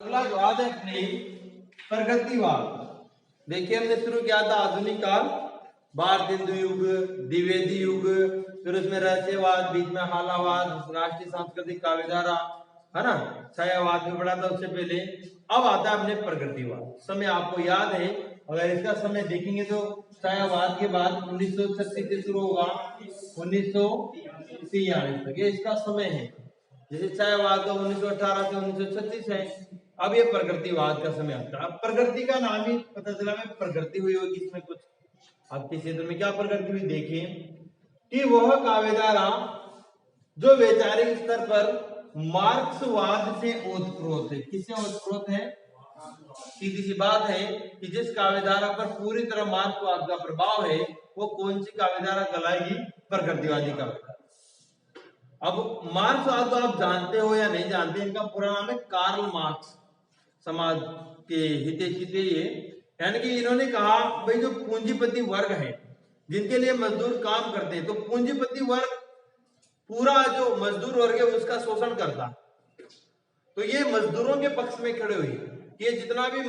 अगला जो आज है अपने प्रगतिवाद। देखिए हमने शुरू किया था आधुनिक काल, भारत हिंदू युग, द्विवेदी युग, फिर उसमें रहस्यवाद, बीच में हालावाद, राष्ट्रीय सांस्कृतिक काव्यधारा, है ना, छायावाद भी पढ़ा था उससे पहले। अब आता है अपने प्रगतिवाद। समय आपको याद है, अगर इसका समय देखेंगे तो छायावाद के बाद 1936 से शुरू होगा 1943 तक, ये इसका समय है। जैसे छायावाद का 1918 से 1936 है। अब ये प्रगतिवाद का समय आता है। अब प्रगति का नाम ही पता चला में प्रगति हुई होगी इसमें कुछ। आपके क्षेत्र में क्या प्रगति हुई देखिए कि वह काव्यधारा जो वैचारिक स्तर पर मार्क्सवाद से ओतप्रोत है। किससे ओतप्रोत है? सीधी सी बात है कि जिस काव्यधारा पर पूरी तरह मार्क्सवाद का प्रभाव है, वो कौन सी काव्यधारा कहलाएगी? प्रगतिवादी काव्यधारा। अब मार्क्सवाद तो आप जानते हो या नहीं जानते, इनका पूरा नाम है कार्ल मार्क्स। समाज के हितैषी थे ये, यानी कि इन्होंने कहा भाई जो पूंजीपति वर्ग है, जिनके लिए मजदूर काम करते हैं, तो पूंजीपति वर्ग पूरा जो मजदूर वर्ग है उसका शोषण करता, तो ये मजदूरों के पक्ष में खड़े हुए कि ये जितना भी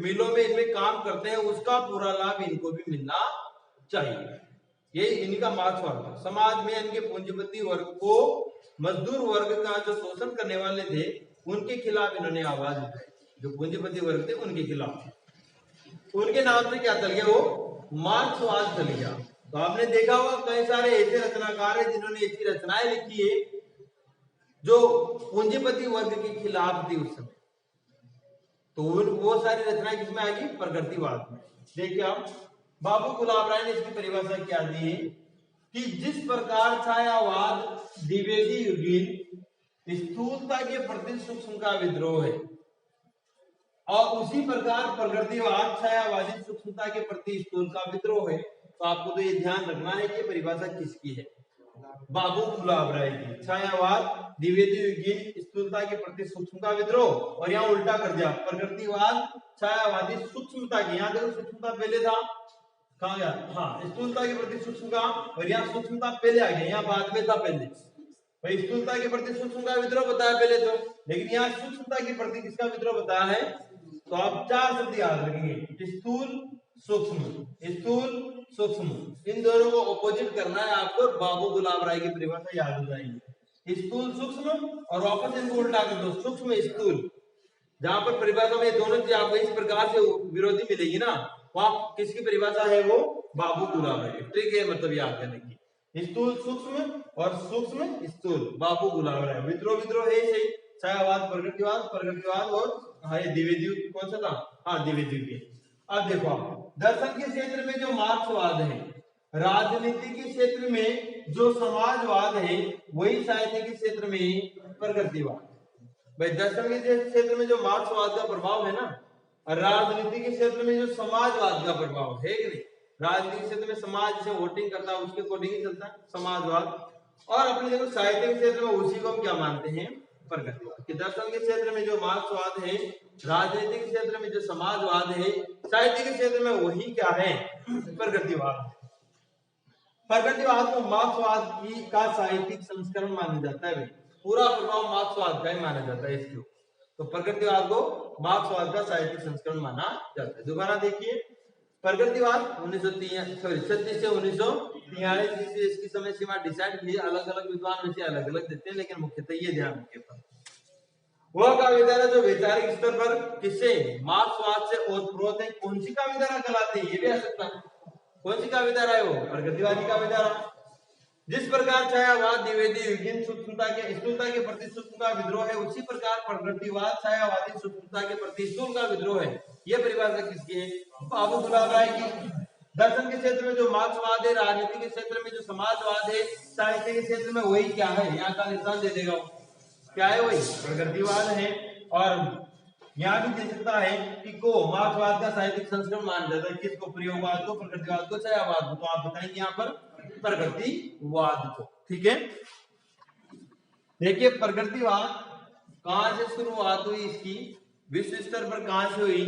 मिलों में इनमें काम करते हैं उसका पूरा लाभ इनको भी मिलना चाहिए। ये इनका मार्क्सवाद था। समाज में इनके पूंजीपति वर्ग को, मजदूर वर्ग का जो शोषण करने वाले थे, उनके खिलाफ इन्होंने आवाज उठाई। जो पूंजीपति वर्ग थे उनके खिलाफ, उनके नाम से क्या चल गया? वो मार्क्सवाद चल गया। तो आपने देखा होगा कई सारे ऐसे रचनाकार है जिन्होंने ऐसी रचनाएं लिखी है जो पूंजीपति वर्ग के खिलाफ थी उस समय। तो वो सारी रचनाएं किसमें आएगी? प्रगतिवाद में। देखिए आप, बाबू गुलाब राय ने इसकी परिभाषा क्या दी है कि जिस प्रकार छायावाद द्विवेदी युगीन स्थूलता के प्रति सूक्ष्म का विद्रोह है, और उसी प्रकार प्रगतिवाद छायावादी सूक्ष्मता के प्रति स्थूल का विद्रोह है। तो आपको तो ये ध्यान रखना है कि परिभाषा किसकी है? बाबू गुलाब राय की। छायावाद द्विवेदी युगीन स्थूलता के प्रति सूक्ष्म का विद्रोह, और यहाँ उल्टा कर दिया, प्रगतिवाद छायावादी सूक्ष्मता की। यहाँ देखो सूक्ष्मता पहले था, कहा गया? हाँ, स्थूलता के प्रति सूक्ष्म का, और यहाँ सूक्ष्मता पहले आ गया, यहाँ बाद में था पहले। भाई स्थूलता के प्रति सूक्ष्म का विद्रोह बताया पहले तो, लेकिन यहाँ सूक्ष्मता के प्रति किसका विद्रोह बताया है? तो आप चार शब्द याद रखेंगे, स्थूल सूक्ष्म, स्थूल सूक्ष्म, इन दोनों को ऑपोजिट करना है आपको। बाबू गुलाब राय की परिभाषा याद हो जाएगी, स्थूल सूक्ष्म, और वापस इनको उल्टा कर दो, सूक्ष्म स्थूल। जहां पर परिभाषा में दोनों चीज आपको इस प्रकार से विरोधी मिलेगी ना, वहां किसकी परिभाषा है? वो बाबू गुलाब राय। ठीक है, मतलब याद करने की, स्थूल सूक्ष्म और सूक्ष्म स्थूल, बाबू गुलाब राय। विद्रोह विद्रोह है सही, छायावाद प्रगतिवाद, प्रगतिवाद और द्विवेदी कौन सा था? हाँ, द्विवेदी के। अब देखो आप, दर्शन के क्षेत्र में जो मार्क्सवाद है, राजनीति के क्षेत्र में जो समाजवाद है, वही साहित्य के क्षेत्र में प्रगतिवाद। भाई दर्शन के क्षेत्र में जो मार्क्सवाद का प्रभाव है ना, राजनीति के क्षेत्र में जो समाजवाद का प्रभाव है कि नहीं? राजनीति के क्षेत्र में समाज से वोटिंग करता है, उसके अकॉर्डिंग ही चलता है समाजवाद। और अपने देखो साहित्य के क्षेत्र में उसी को हम क्या मानते हैं? प्रगतिवाद। कि दर्शन के क्षेत्र में जो मार्क्सवाद है, राजनीति के क्षेत्र में जो समाजवाद है, साहित्य के क्षेत्र में वही क्या है? प्रगतिवाद। प्रगतिवाद को मार्क्सवाद की का साहित्यिक संस्करण माना जाता है। पूरा प्रभाव मार्क्सवाद का ही माना जाता है इसके। तो प्रगतिवाद को मार्क्सवाद का साहित्यिक संस्करण माना जाता है। दोबारा देखिए, प्रगतिवाद 1936 से 1943 इसकी समय सीमा डिसाइड की। अलग अलग विद्वान वैसे अलग अलग देते हैं, लेकिन मुख्यतः ये ध्यान रखिए, वह काव्यधारा जो वैचारिक स्तर पर किससे? मार्क्सवाद से ओतप्रोत है। कौन सी काव्यधारा कहलाती है? ये भी आ सकता है। कौन सी काव्यधारा है वो? प्रगतिवादी काव्यधारा। जिस प्रकार छायावाद द्विवेदी युगीन सूक्ष्मता के स्थूलता के प्रति सूक्ष्म का विद्रोह है, उसी प्रकार प्रगतिवाद छायावादी सूक्ष्मता के प्रति स्थूल का विद्रोह है। यह परिभाषा किसकी है? बाबू गुलाब राय की। दर्शन के क्षेत्र में जो मार्क्सवाद है, राजनीति के क्षेत्र में जो समाजवाद है, साहित्य के क्षेत्र में वही क्या है? यहाँ का निशान दे देगा, क्या है? वही प्रगतिवाद है। और यहाँ भी दे सकता है कि को मार्क्सवाद का साहित्यिक संस्करण माना जाता है। किसको? प्रयोगवाद को, प्रगतिवाद को, छायावाद को। तो आप बताएंगे यहाँ पर प्रगतिवाद को। ठीक है, देखिए प्रगतिवाद कहां से शुरुआत हुई इसकी, विश्व स्तर पर कहां से हुई,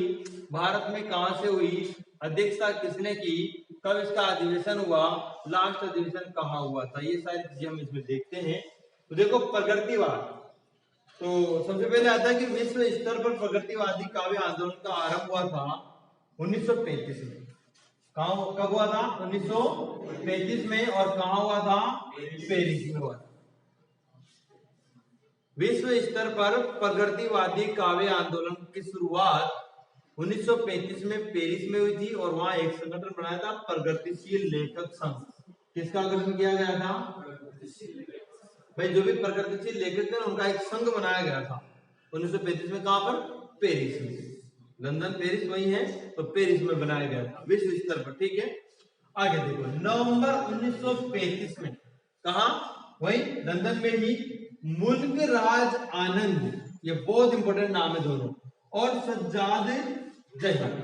भारत में कहां से हुई, अध्यक्षता किसने की, कब इसका अधिवेशन हुआ, लास्ट अधिवेशन कहाँ हुआ था, ये सारी चीजें हम इसमें देखते हैं। तो देखो प्रगतिवाद, तो सबसे पहले आता है कि विश्व स्तर पर प्रगतिवादी काव्य आंदोलन का आरंभ हुआ था 1935 में। कब हुआ था? 1935 में। और कहा हुआ था? पेरिस में हुआ था। विश्व स्तर पर प्रगतिवादी काव्य आंदोलन की शुरुआत 1935 में पेरिस में हुई थी और वहां एक संगठन बनाया था, प्रगतिशील लेखक संघ। किसका गठन किया गया था? भाई जो भी प्रगतिशील लेखक थे उनका एक संघ बनाया गया था 1935 में। कहां पर? पेरिस में। लंदन पेरिस वही है, तो पेरिस में बनाया गया था विश्व स्तर पर। ठीक है, आगे देखो। नवंबर 1935 में कहा? वही लंदन में ही मुल्क राज आनंद, ये बहुत इंपॉर्टेंट नाम है दोनों, और सज्जाद जहीर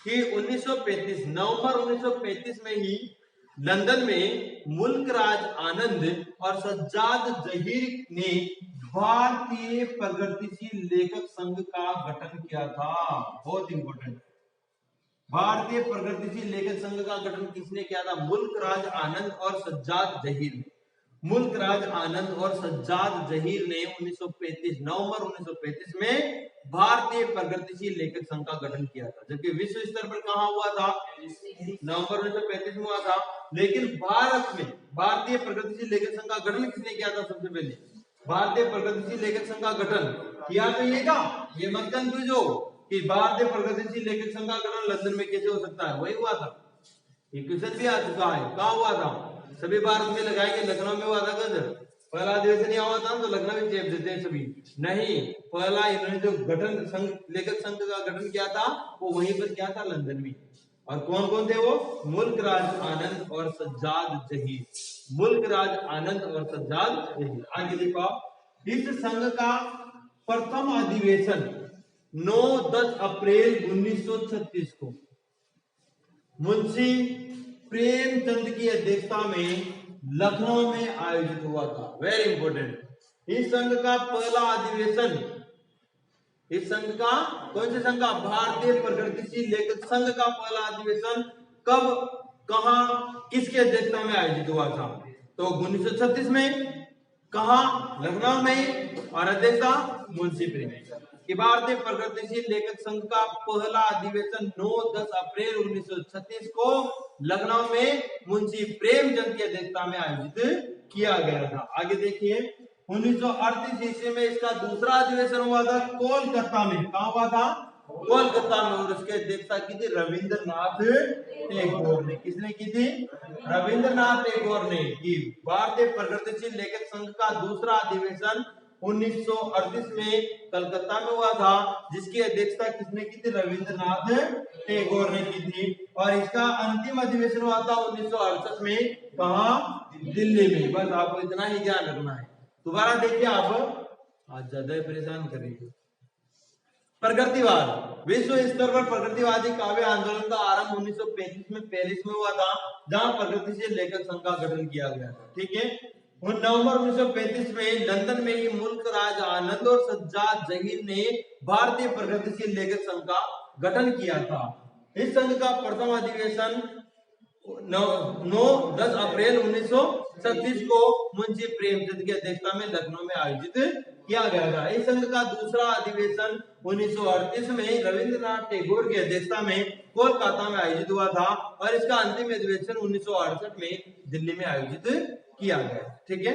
कि 1935 नवंबर 1935 में ही लंदन में मुल्क राज आनंद और सज्जाद जहीर ने भारतीय प्रगतिशील लेखक संघ का गठन किया था। बहुत इंपॉर्टेंट। भारतीय प्रगतिशील लेखक संघ का गठन किसने किया था? मुल्क राज आनंद और सज्जाद जहीर ने। मुल्क राज आनंद और सज्जाद जहीर ने 1935 नवंबर 1935 में भारतीय प्रगतिशील लेखक संघ का गठन किया था। जबकि विश्व स्तर पर कहां हुआ था? नवंबर 1935 में हुआ था। लेकिन भारत में भारतीय प्रगतिशील लेखक संघ का गठन किसने किया था? सबसे पहले भारतीय प्रगतिशील लेखक संघ का गठन किया तो ये मत कंफ्यूज हो कि भारतीय प्रगतिशील लेखक संघ का गठन लंदन में कैसे हो सकता है? वही हुआ था। ये क्वेश्चन भी आ चुका है। कहां हुआ था? सभी भारत में लगाएंगे, लखनऊ में हुआ था। गदर पहला अधिवेशन यहाँ हुआ था तो लखनऊ में चेप देते हैं सभी। नहीं, पहला इन्होंने जो गठन संघ लेखक संघ का गठन किया था वो वहीं पर किया था, लंदन में। और कौन कौन थे वो? मुल्क राज आनंद और सज्जाद जहीर। मुल्क राज आनंद और सज्जाद जहीर। आगे देखो, इस संघ का प्रथम अधिवेशन 9-10 अप्रैल 1936 को मुंशी प्रेमचंद की अध्यक्षता में लखनऊ में आयोजित हुआ था। Very important. इस संघ का पहला अधिवेशन, इस संघ का कौन से संघ का? भारतीय प्रगतिशील लेखक संघ का पहला अधिवेशन कब, कहां, किसकी अध्यक्षता में आयोजित हुआ था? तो 1936 में। कहा? लखनऊ में। और अध्यक्षता मुंशी प्रेमचंद कि भारतीय प्रगतिशील लेखक संघ का पहला अधिवेशन 9-10 अप्रैल 1936 को लखनऊ में मुंशी प्रेमचंद की अध्यक्षता में आयोजित किया गया था। आगे देखिए, 1938 ईस्वी में इसका दूसरा अधिवेशन हुआ था कोलकाता में। कहां हुआ था? कोलकाता में। और उसकी अध्यक्षता की थी रविंद्रनाथ टैगोर ने। किसने की थी? रविंद्रनाथ टैगोर ने। कि भारतीय प्रगतिशील लेखक संघ का दूसरा अधिवेशन 1938 में कलकत्ता में हुआ था, जिसकी अध्यक्षता किसने की थी? रविंद्रनाथ टैगोर ने की थी। और इसका अंतिम अधिवेशन हुआ था 1968 में। कहां? दिल्ली में। बस आपको इतना ही ध्यान रखना है। दोबारा देखिए, आप आज ज्यादा परेशान करेंगे। प्रगतिवाद। विश्व स्तर पर प्रगतिवादी काव्य आंदोलन का आरंभ 1935 में पेरिस में हुआ था, जहां प्रगतिशील लेखक संघ का गठन किया गया था। ठीक है, नवंबर 1935 में लंदन में ही मुल्क राज आनंद और सज्जाद जहीर ने भारतीय प्रगतिशील लेखक संघ का गठन किया था। इस संघ का प्रथम अधिवेशन 9-10 अप्रैल 1936 को मुंशी प्रेमचंद की अध्यक्षता में लखनऊ में आयोजित किया गया था। इस संघ का दूसरा अधिवेशन 1938 में रविंद्रनाथ टैगोर की अध्यक्षता में कोलकाता में आयोजित हुआ था और इसका अंतिम अधिवेशन 1968 में दिल्ली में आयोजित किया गया। ठीक है।